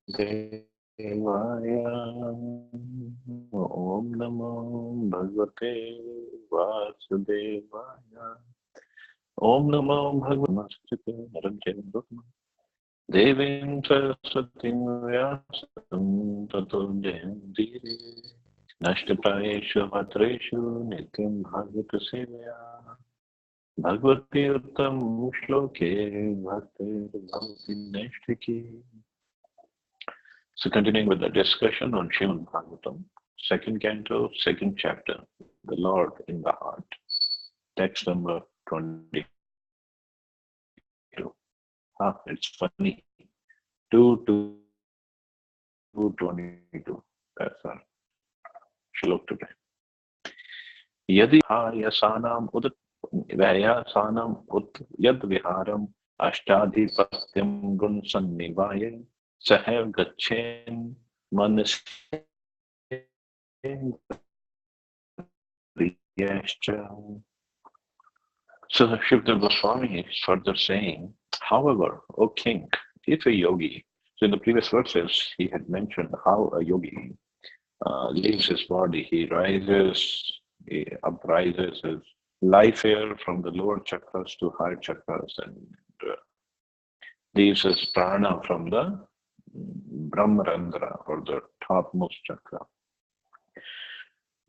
Devaya. Om Namo Bhagavate Vasudevaya. Om Namo Bhagavate Vasudevaya. Devim Saraswatim Vyasam Tato Jayantire Nashtaprayeshu Bhatreshu Nityam Bhagavata Sevaya Bhagavati Uttam Shloke Bhaktir Bhavati Nashtaki. So continuing with the discussion on Srimad Bhagavatam, second canto, second chapter, the Lord in the Heart, text number 22. It's funny. 2, that's our shlok today. Yadi yasanam ud vayasanam ud yad viharam ashtadhipatyam gun sannivaye sahev gachen manasya. So Shivdev Goswami is further saying, however, O king, if a yogi, so in the previous verses he had mentioned how a yogi leaves his body, he rises, he uprises his life air from the lower chakras to higher chakras and uh, leaves his prana from the Brahmarandra or the topmost chakra.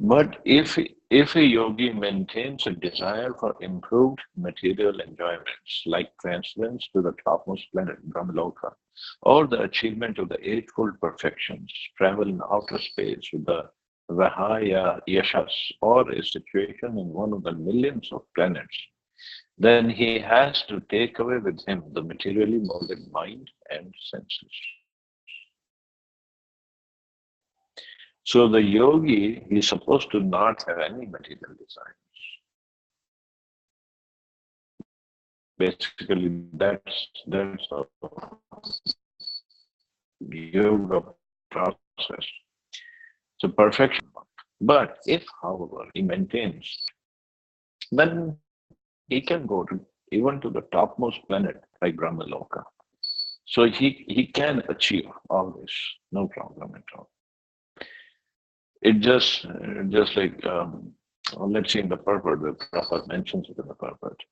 But if a yogi maintains a desire for improved material enjoyments, like transcendence to the topmost planet, Brahmaloka, or the achievement of the eightfold perfections, travel in outer space with the Vahaya Yashas, or a situation in one of the millions of planets, then he has to take away with him the materially molded mind and senses. So the yogi is supposed to not have any material desires. Basically, that's a yoga process. So perfection. But if, however, he maintains, then he can go to even to the topmost planet like Brahmaloka. So he can achieve all this, no problem at all. It just like let's see in the purport, the Prabhupada mentions it in the purport.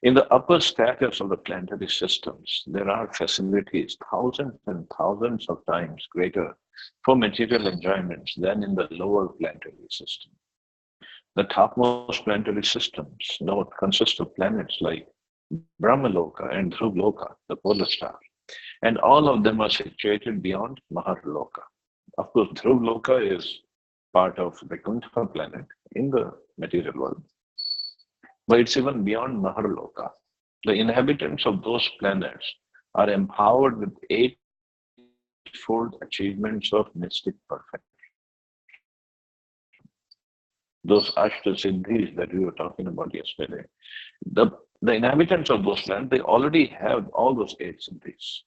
In the upper status of the planetary systems, there are facilities thousands and thousands of times greater for material enjoyments than in the lower planetary system. The topmost planetary systems consist of planets like Brahmaloka and Dhruvaloka, the polar star, and all of them are situated beyond Maharloka. Of course, Dhruvaloka is part of the Vaikuntha planet in the material world, but it's even beyond Maharloka. The inhabitants of those planets are empowered with eightfold achievements of mystic perfection. Those Ashta Siddhis that we were talking about yesterday, the inhabitants of those lands, they already have all those eight Siddhis.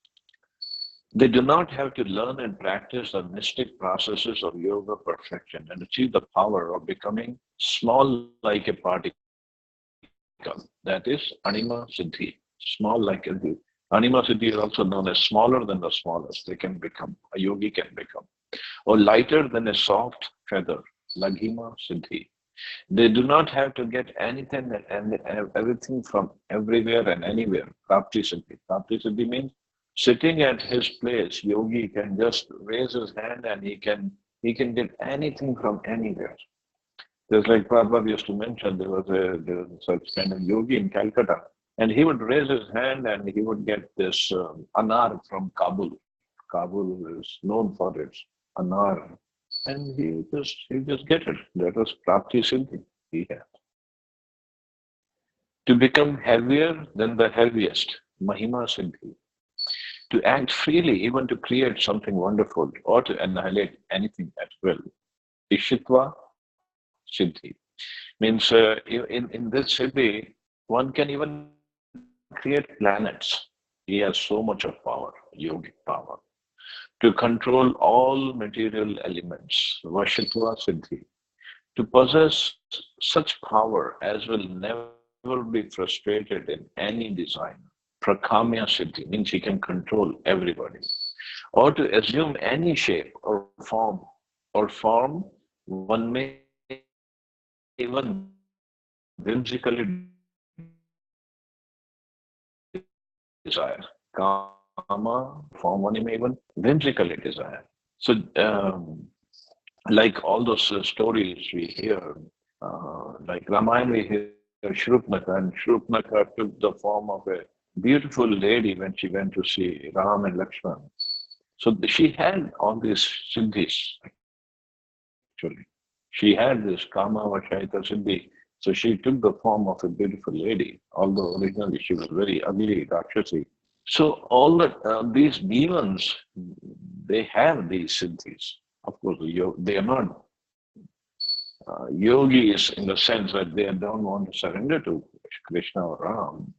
They do not have to learn and practice the mystic processes of yoga perfection and achieve the power of becoming small like a particle. That is Anima Siddhi, small like a Anima Siddhi is also known as smaller than the smallest. They can become, a yogi can become, or lighter than a soft feather, Laghima Siddhi. They do not have to get anything and everything from everywhere and anywhere. Prapti Siddhi. Prapti Siddhi means sitting at his place, yogi can just raise his hand and he can get anything from anywhere. Just like Prabhupada used to mention, there was such kind of yogi in Calcutta, and he would raise his hand and he would get this anar from Kabul. Kabul is known for its anar, and he just get it. That was Prapti Siddhi he had. To become heavier than the heaviest, Mahima Siddhi. To act freely, even to create something wonderful or to annihilate anything at will. Ishitva Siddhi. Means in this Siddhi, one can even create planets. He has so much of power, yogic power, to control all material elements, Vashitva Siddhi, to possess such power as will never be frustrated in any design. Prakamya Siddhi means he can control everybody. or to assume any shape or form one may even whimsically desire. Karma, form one may even whimsically desire. So, like all those stories we hear, like Ramayana, we hear Shrupnaka, and Shrupnaka took the form of a beautiful lady when she went to see Ram and Lakshman. So she had all these siddhis, actually. She had this Kama Vashaita Siddhi. So she took the form of a beautiful lady, although originally she was very ugly, Rakshasi. So all these demons, they have these siddhis. Of course, they are not yogis in the sense that they don't want to surrender to Krishna or Ram,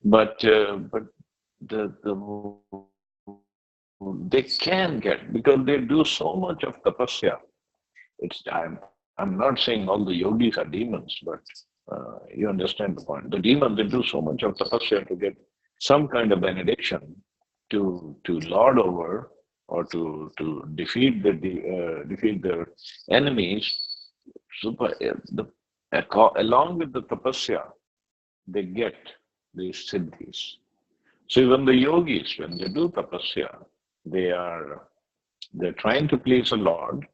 but the they can get because they do so much of tapasya. I'm not saying all the yogis are demons, but you understand the point. The demons, they do so much of tapasya to get some kind of benediction to lord over or to defeat their enemies. Along with the tapasya, they get these siddhis. So even the yogis, when they do tapasya, they are they're trying to please the Lord,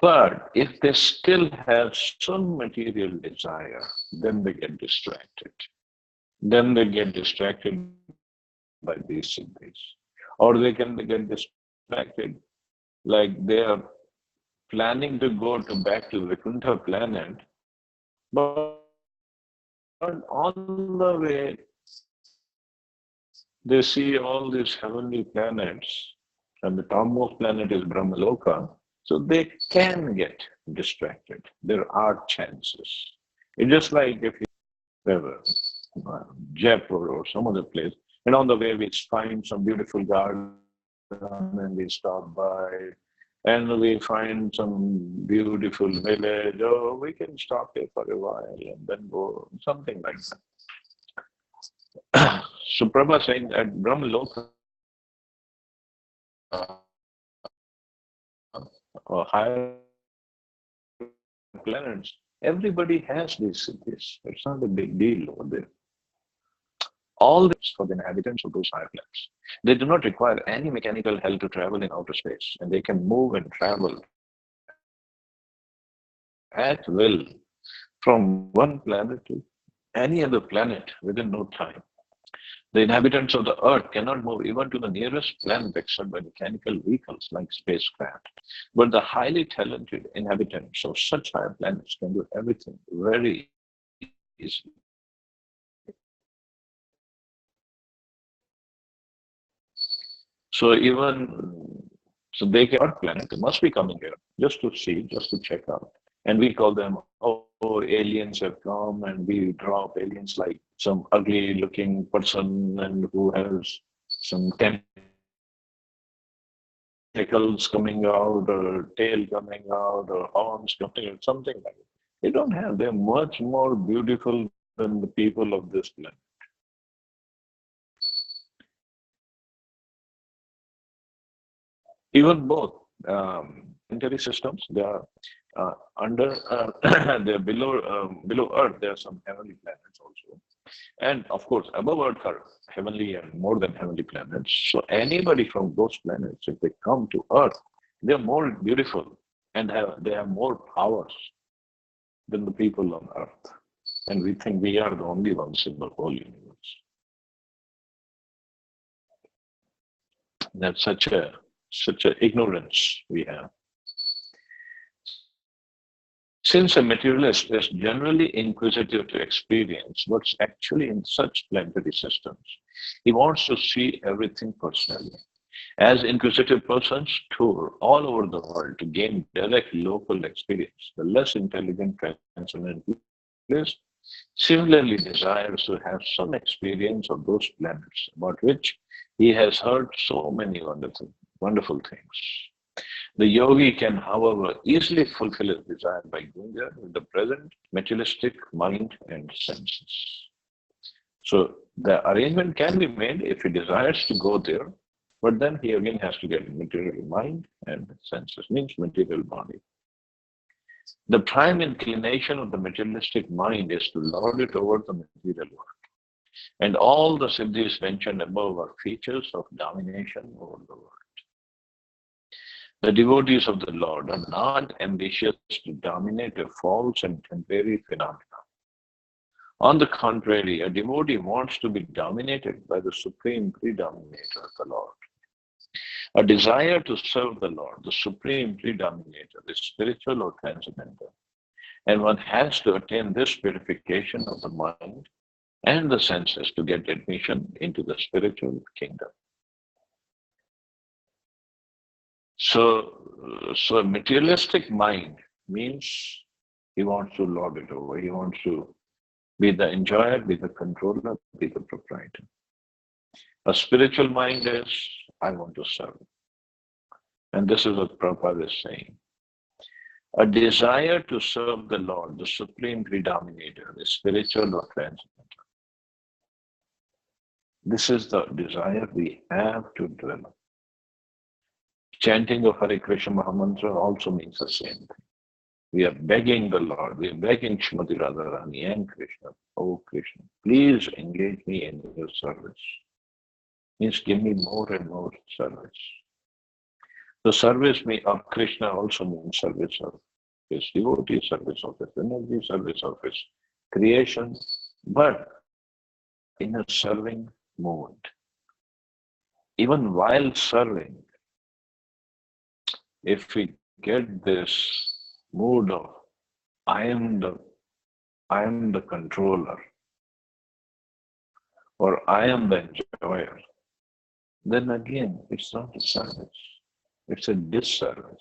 but if they still have some material desire, then they get distracted. Then they get distracted by these siddhis. Or they can get distracted like they are planning to go to back to Vaikuntha planet, but on the way they see all these heavenly planets, and the topmost planet is Brahmaloka, so they can get distracted. There are chances. It's just like if you ever Jaipur or some other place, and on the way we find some beautiful garden and we stop by, and we find some beautiful village. Oh, we can stop here for a while and then go, something like that. So Prabha saying that Brahmaloka or higher planets, everybody has these cities. It's not a big deal over there. All this for the inhabitants of those higher planets. They do not require any mechanical help to travel in outer space, and they can move and travel at will from one planet to any other planet within no time. The inhabitants of the Earth cannot move even to the nearest planet except by mechanical vehicles like spacecraft. But the highly talented inhabitants of such higher planets can do everything very easily. So so they can Earth planet, they must be coming here just to see, just to check out. And we call them, oh, aliens have come, and we draw up aliens like some ugly looking person and who has some tentacles coming out or tail coming out or horns coming out, something like that. They don't have, they're much more beautiful than the people of this planet. Even both planetary systems, they are under, they're below Earth. There are some heavenly planets also, and of course, above Earth are heavenly and more than heavenly planets. So anybody from those planets, if they come to Earth, they're more beautiful and they have more powers than the people on Earth. And we think we are the only ones in the whole universe. That's such a ignorance we have. Since a materialist is generally inquisitive to experience what's actually in such planetary systems, he wants to see everything personally. As inquisitive persons tour all over the world to gain direct local experience, the less intelligent transcendentalist similarly desires to have some experience of those planets about which he has heard so many wonderful things. The yogi can, however, easily fulfill his desire by going there with the present materialistic mind and senses. So the arrangement can be made if he desires to go there. But then he again has to get material mind and senses, means material body. The prime inclination of the materialistic mind is to lord it over the material world. And all the siddhis mentioned above are features of domination over the world. The devotees of the Lord are not ambitious to dominate a false and temporary phenomenon. On the contrary, a devotee wants to be dominated by the supreme predominator, the Lord. A desire to serve the Lord, the supreme predominator, is spiritual or transcendental. And one has to attain this purification of the mind and the senses to get admission into the spiritual kingdom. So a materialistic mind means he wants to lord it over. He wants to be the enjoyer, be the controller, be the proprietor. A spiritual mind is, I want to serve. And this is what Prabhupada is saying. A desire to serve the Lord, the supreme predominator, the spiritual or transcendental. This is the desire we have to develop. Chanting of Hare Krishna Mahamantra also means the same thing. We are begging the Lord, we are begging Shrimati Radharani and Krishna, oh Krishna, please engage me in your service. Means give me more and more service. The service of Krishna also means service of his devotee, service of his energy, service of his creation, but in a serving mode. Even while serving, if we get this mood of I am the controller or I am the enjoyer, then again it's not a service, it's a disservice.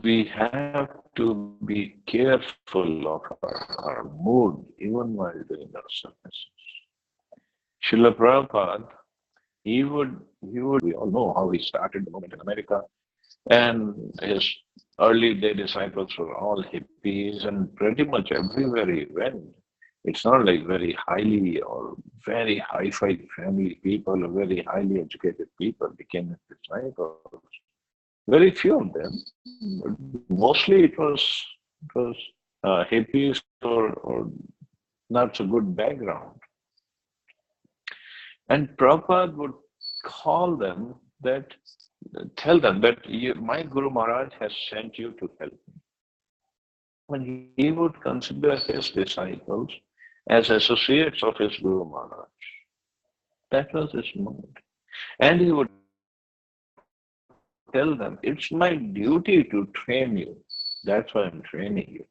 We have to be careful of our mood even while doing our services. Srila Prabhupada, we all know how he started the movement in America, and his early day disciples were all hippies, and pretty much everywhere he went, it's not like very highly or very high-fi family people or very highly educated people became his disciples. Very few of them. Mostly it was hippies or not so good background. And Prabhupada would tell them that my Guru Maharaj has sent you to help me. And he would consider his disciples as associates of his Guru Maharaj. That was his mood. And he would tell them, it's my duty to train you. That's why I'm training you.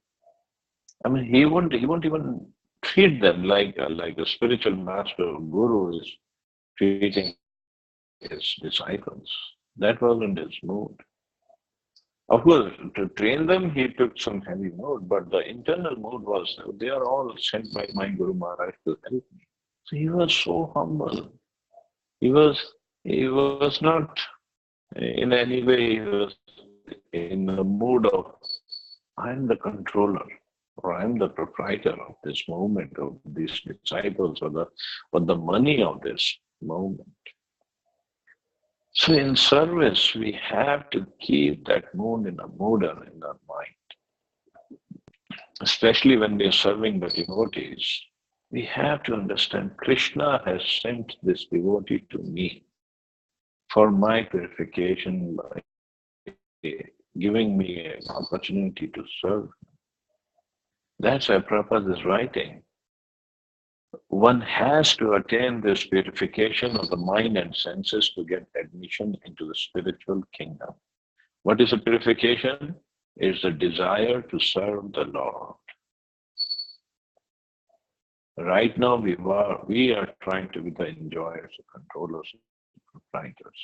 I mean, he won't even treat them like a spiritual master or guru is treating his disciples. That wasn't his mood. Of course, to train them, he took some heavy mood, but the internal mood was, they are all sent by my Guru Maharaj to help me. So he was so humble. He was not in any way, he was in the mood of, I'm the controller, or I'm the proprietor of this movement, of these disciples, or the money of this movement. So in service, we have to keep that mood in our mind. Especially when we are serving the devotees, we have to understand Krishna has sent this devotee to me for my purification by giving me an opportunity to serve. That's why Prabhupada is writing. One has to attain this purification of the mind and senses to get admission into the spiritual kingdom. What is a purification? It's the desire to serve the Lord. Right now, we are trying to be the enjoyers, controllers, proprietors.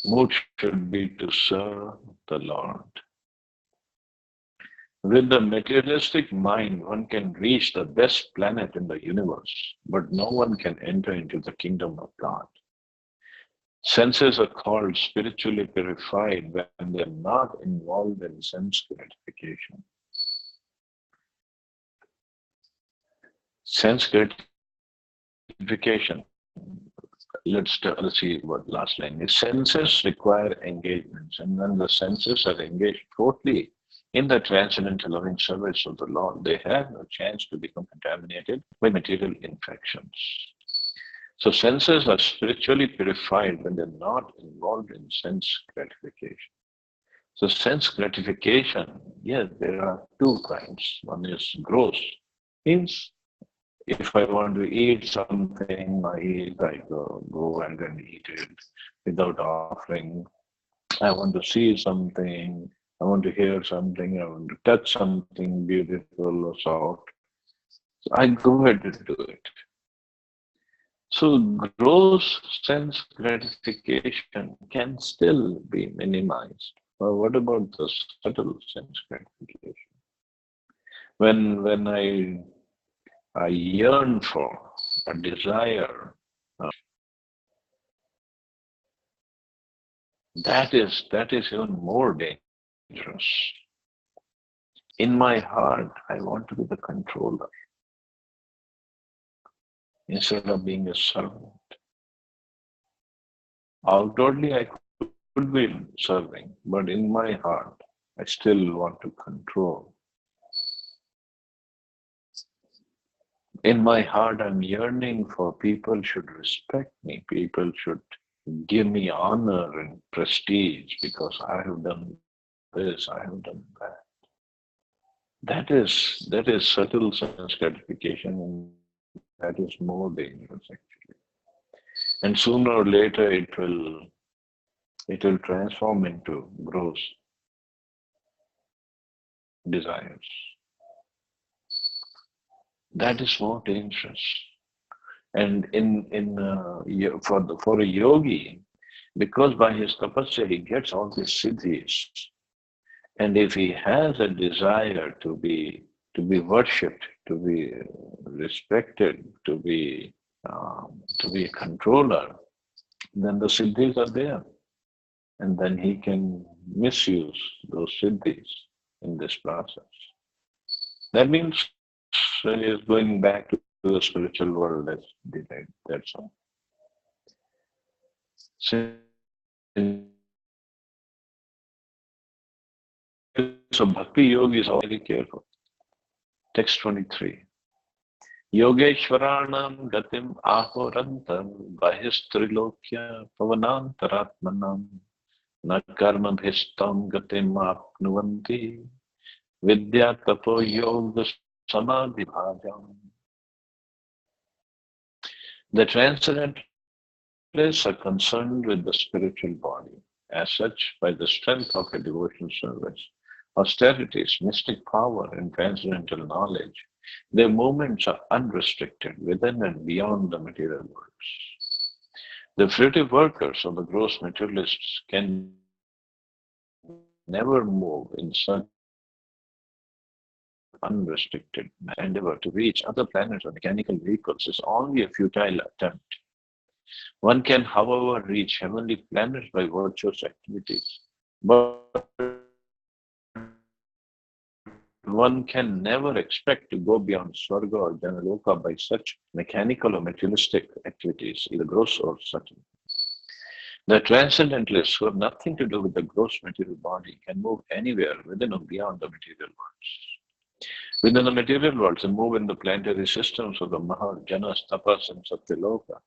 Mood should be to serve the Lord. With the materialistic mind, one can reach the best planet in the universe, but no one can enter into the kingdom of God. Senses are called spiritually purified when they are not involved in sense gratification. Sense gratification. Let's see what last line is. Senses require engagements, and when the senses are engaged totally in the transcendental loving service of the Lord, they have no chance to become contaminated by material infections. So senses are spiritually purified when they're not involved in sense gratification. So sense gratification, yes, there are two kinds. One is gross, means if I want to eat something, I go and then eat it without offering. I want to see something, I want to hear something, I want to touch something beautiful or soft. So I go ahead and do it. So gross sense gratification can still be minimized. But what about the subtle sense gratification? When I yearn for a desire, that is even more dangerous. In my heart, I want to be the controller instead of being a servant. Outwardly, I could be serving, but in my heart, I still want to control. In my heart, I'm yearning for people should respect me, people should give me honor and prestige because I have done this, I have done that. That is subtle sense gratification, and that is more dangerous actually. And sooner or later, it will transform into gross desires. That is more dangerous. And for a yogi, because by his tapasya he gets all these siddhis, and if he has a desire to be worshipped, to be respected, to be a controller, then the siddhis are there, and then he can misuse those siddhis in this process. That means he is going back to the spiritual world as delayed. That's all. So bhakti yoga is all very careful. Text 23. Yogeshwaranam gatim ahorantam bahistrilokya pavanantaratmanam na karma bhistam gatim apnuvanti vidya tapo yoga samadhi bhajam. The transcendentalists are concerned with the spiritual body. As such, by the strength of a devotional service, austerities, mystic power, and transcendental knowledge, their movements are unrestricted within and beyond the material worlds. The fruitive workers of the gross materialists can never move in such unrestricted endeavor to reach other planets or mechanical vehicles is only a futile attempt. One can, however, reach heavenly planets by virtuous activities, but one can never expect to go beyond Swarga or Janaloka by such mechanical or materialistic activities, either gross or subtle. The transcendentalists who have nothing to do with the gross material body can move anywhere within or beyond the material worlds. Within the material worlds, they move in the planetary systems of the Mahajanas, Tapas, and Satyaloka.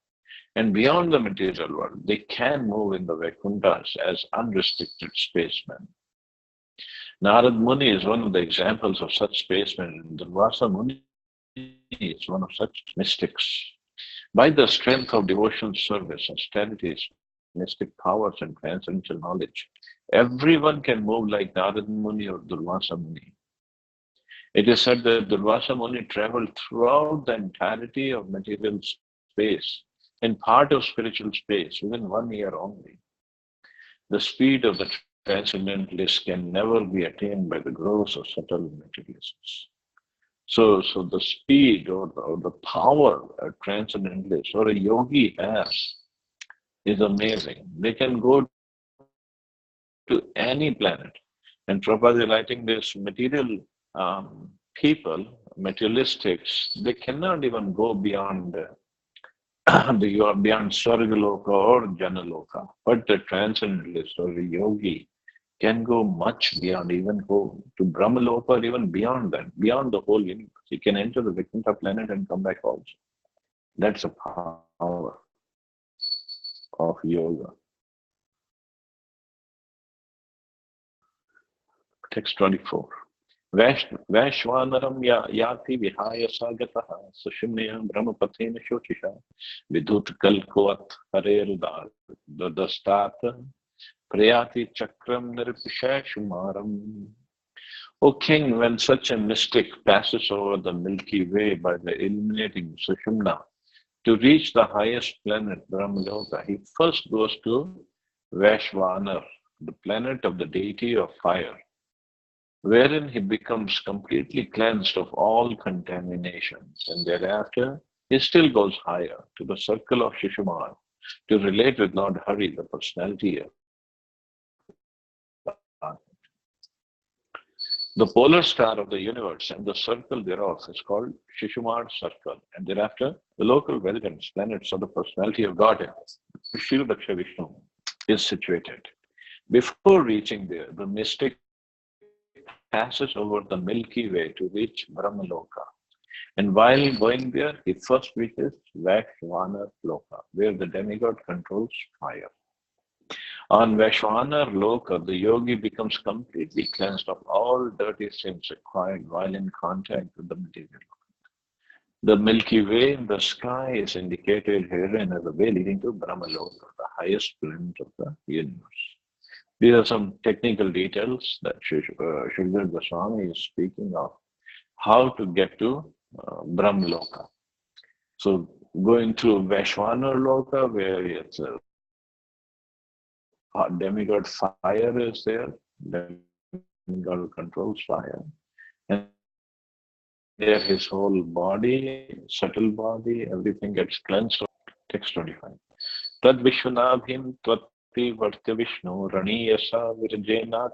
And beyond the material world, they can move in the Vaikunthas as unrestricted spacemen. Narad Muni is one of the examples of such spacemen. Durvasa Muni is one of such mystics. By the strength of devotional service, austerities, mystic powers, and transcendental knowledge, everyone can move like Narad Muni or Durvasa Muni. It is said that Durvasa Muni traveled throughout the entirety of material space and part of spiritual space within 1 year only. The speed of the transcendentalist can never be attained by the gross or subtle materialists. So the speed or the power a transcendentalist or a yogi has is amazing. They can go to any planet. And Prabhupada is writing this material people, materialistics, they cannot even go beyond beyond Swargaloka or Janaloka. But the transcendentalist or the yogi can go much beyond, even go to Brahmaloka or even beyond that, beyond the whole universe. He can enter the Vaikuntha planet and come back also. That's the power of yoga. Text 24. वैश्वानरं याति विहाय स गतः सुषुम्नया ब्रह्मपथेन शोचिषा विद्युत्कल्कोऽथ हरेरुदास्तात् प्रयाति चक्रम nirpishashumaram. O king, when such a mystic passes over the Milky Way by the illuminating Sushumna to reach the highest planet, Brahmaloka, he first goes to Vaishvanar, the planet of the deity of fire, wherein he becomes completely cleansed of all contaminations, and thereafter he still goes higher to the circle of Shishumar to relate with Lord Hari, the personality of the polar star of the universe, and the circle thereof is called Shishumar circle, and thereafter the local residents, planets of the personality of Godhead, Shirudaksha Vishnu, is situated. Before reaching there, the mystic passes over the Milky Way to reach Brahmaloka. And while going there, he first reaches Vaishvana Loka, where the demigod controls fire. On Vaishvana Loka, the yogi becomes completely cleansed of all dirty sins acquired while in contact with the material world. The Milky Way in the sky is indicated herein as a way leading to Brahmaloka, the highest planet of the universe. These are some technical details that Sridhar Goswami is speaking of, how to get to Brahmaloka. So going through Vaishvana Loka, where it's a demigod fire is there, demigod controls fire, and there his whole body, subtle body, everything gets cleansed. Text 25. Tad Vishwanabhim Tvati Vartya Vishnu Raniyasa Virjenat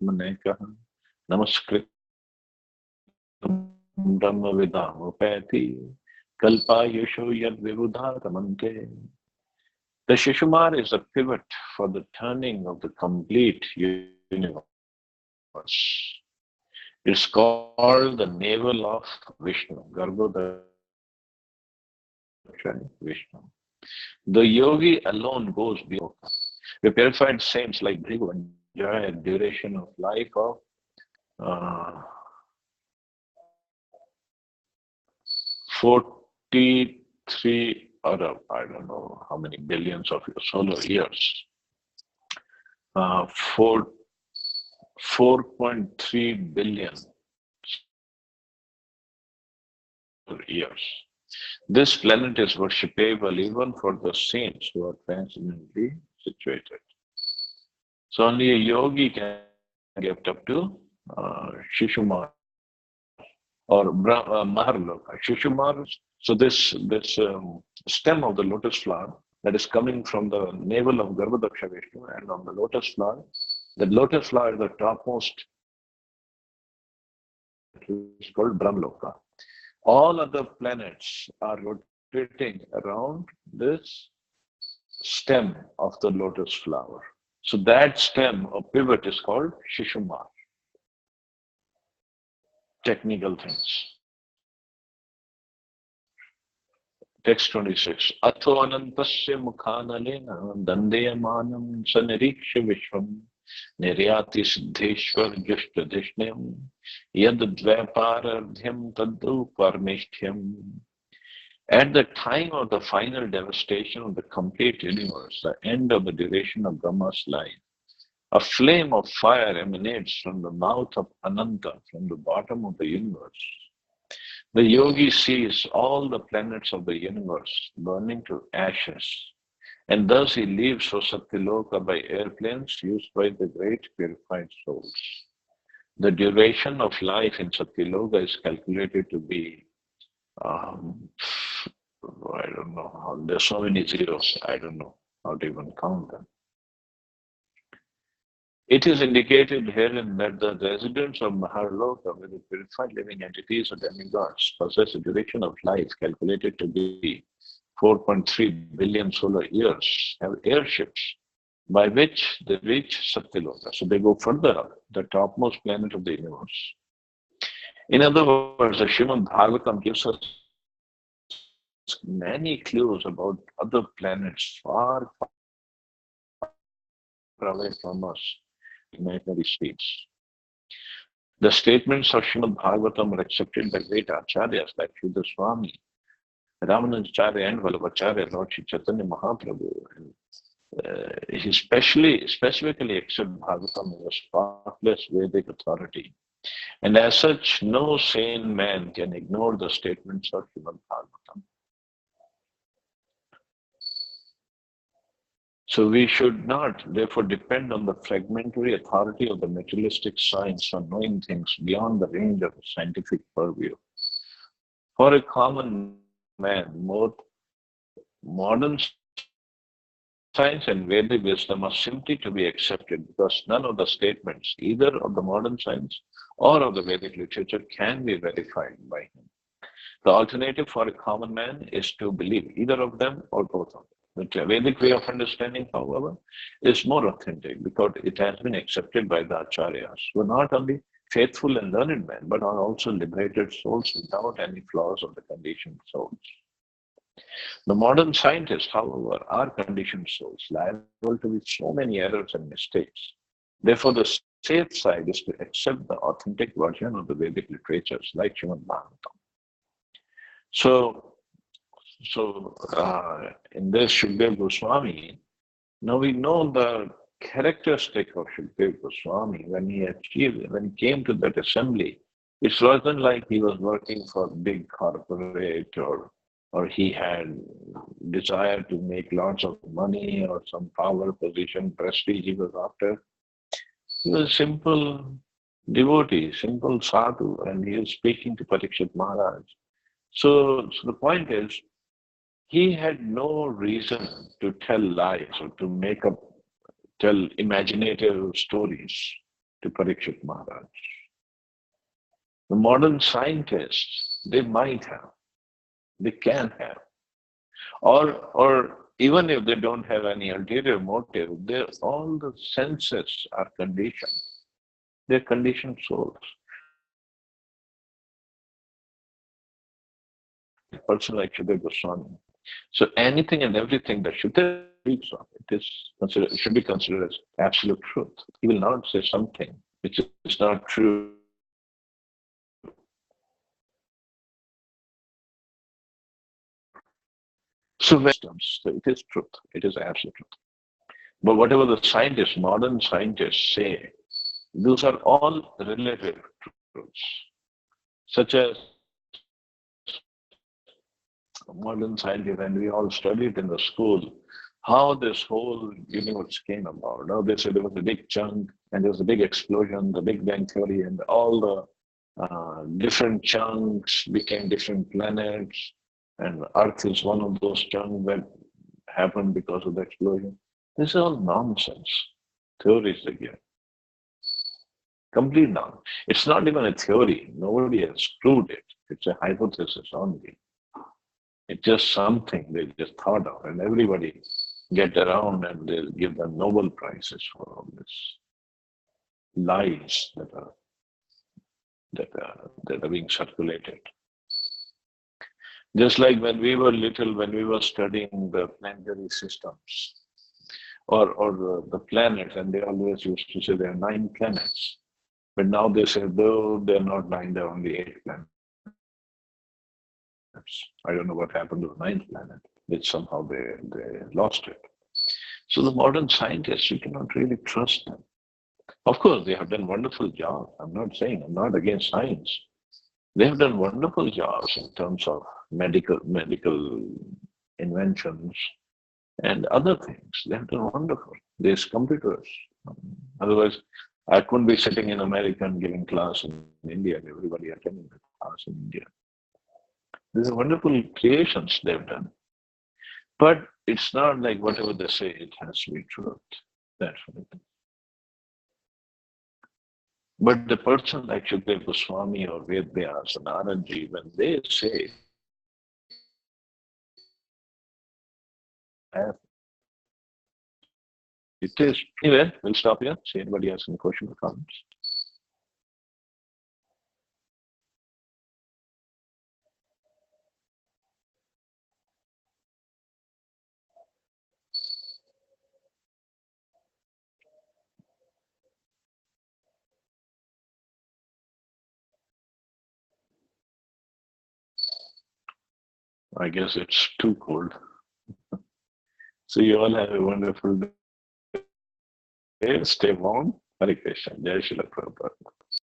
Manekaha Namaskrit Brahma Vidam Upati Kalpa Yusho Yad Vivudha Tamante. The Shishumar is a pivot for the turning of the complete universe. It's called the navel of Vishnu, Garbhodaksha Vishnu. The yogi alone goes beyond. The purified saints like Bhrigu enjoy a duration of life of 43 or I don't know how many billions of solar years. 4.3 billion years. This planet is worshipable even for the saints who are transcendently situated. So only a yogi can get up to Shishumar or Maharloka. Shishumar, so this stem of the lotus flower that is coming from the navel of Garbhodaksha Vishnu, and on the lotus flower is the topmost, is called Brahmaloka. All other planets are rotating around this stem of the lotus flower. So that stem or pivot is called Shishumar. Technical things. Text 26. Atho anantasya mukhanalena dandeyamanam saniriksha vishvam niryati siddheshwar jushtadhishnam yad dvaparardhyam taddu parmeshthyam. At the time of the final devastation of the complete universe, the end of the duration of Brahma's life, a flame of fire emanates from the mouth of Ananta, from the bottom of the universe. The yogi sees all the planets of the universe burning to ashes, and thus he leaves for Satyaloka by airplanes used by the great purified souls. The duration of life in Satyaloka is calculated to be, I don't know, there's so many zeros, I don't know how to even count them. It is indicated herein that the residents of Maharloka, whether purified living entities or demigods, possess a duration of life calculated to be 4.3 billion solar years, have airships by which they reach Satyaloka. So they go further up, the topmost planet of the universe. In other words, the Srimad Bhagavatam gives us many clues about other planets far, far away from us, imaginary states. The statements of Srimad Bhagavatam are accepted by great acharyas like Sridhar Swami, Ramanujacharya, and Vallabhacharya, Lord Sri Chaitanya Mahaprabhu. He specifically accepts Bhagavatam as a spotless Vedic authority. And as such, no sane man can ignore the statements of Srimad Bhagavatam. So we should not, therefore, depend on the fragmentary authority of the materialistic science for knowing things beyond the range of scientific purview. For a common man, modern science and Vedic wisdom are simply to be accepted because none of the statements, either of the modern science or of the Vedic literature, can be verified by him. The alternative for a common man is to believe either of them or both of them. The Vedic way of understanding, however, is more authentic because it has been accepted by the acharyas, who are not only faithful and learned men, but are also liberated souls without any flaws of the conditioned souls. The modern scientists, however, are conditioned souls, liable to be so many errors and mistakes. Therefore, the safe side is to accept the authentic version of the Vedic literatures, like Srimad Bhagavatam. So, in this Shukdev Goswami, now we know the characteristic of Shukdev Goswami when he came to that assembly. It wasn't like he was working for big corporate or he had desire to make lots of money or some power, position, prestige he was after. He was a simple devotee, simple sadhu, and he was speaking to Parikshit Maharaj. So the point is, he had no reason to tell lies or to tell imaginative stories to Parikshit Maharaj. The modern scientists, they might have, they can have, or even if they don't have any ulterior motive, all the senses are conditioned. They're conditioned souls. A person like Shukdev Goswami. So anything and everything that Shukdev speaks of, it should be considered as absolute truth. He will not say something which is not true. So it is truth. It is absolute truth. But whatever the scientists, modern scientists say, those are all relative truths, such as modern scientists, and we all studied in the school how this whole universe came about. Now they said there was a big chunk and there was a big explosion, the Big Bang Theory, and all the different chunks became different planets, and Earth is one of those chunks that happened because of the explosion. This is all nonsense. Theories again. Complete nonsense. It's not even a theory. Nobody has proved it. It's a hypothesis only. It's just something they just thought of, and everybody get around and they'll give them Nobel Prizes for all this lies that are being circulated. Just like when we were little, when we were studying the planetary systems or the planets, and they always used to say there are 9 planets. But now they say, though they're not 9, there are only 8 planets. I don't know what happened to the 9th planet, which somehow they lost it. So the modern scientists, you cannot really trust them. Of course, they have done wonderful jobs. I'm not against science. They have done wonderful jobs in terms of medical inventions and other things. They have done wonderful. There's computers. Otherwise, I couldn't be sitting in America and giving class in India and everybody attending the class in India. These are wonderful creations they've done. But it's not like whatever they say, it has to be truth. That's what it is. But the person like Shukdev Goswami or Ved Vyas and Anandji, when they say, it is. Anyway, we'll stop here. See anybody has any questions or comments. I guess it's too cold. So you all have a wonderful day. Stay warm. Hare Krishna. Jai Shri Prabhupada.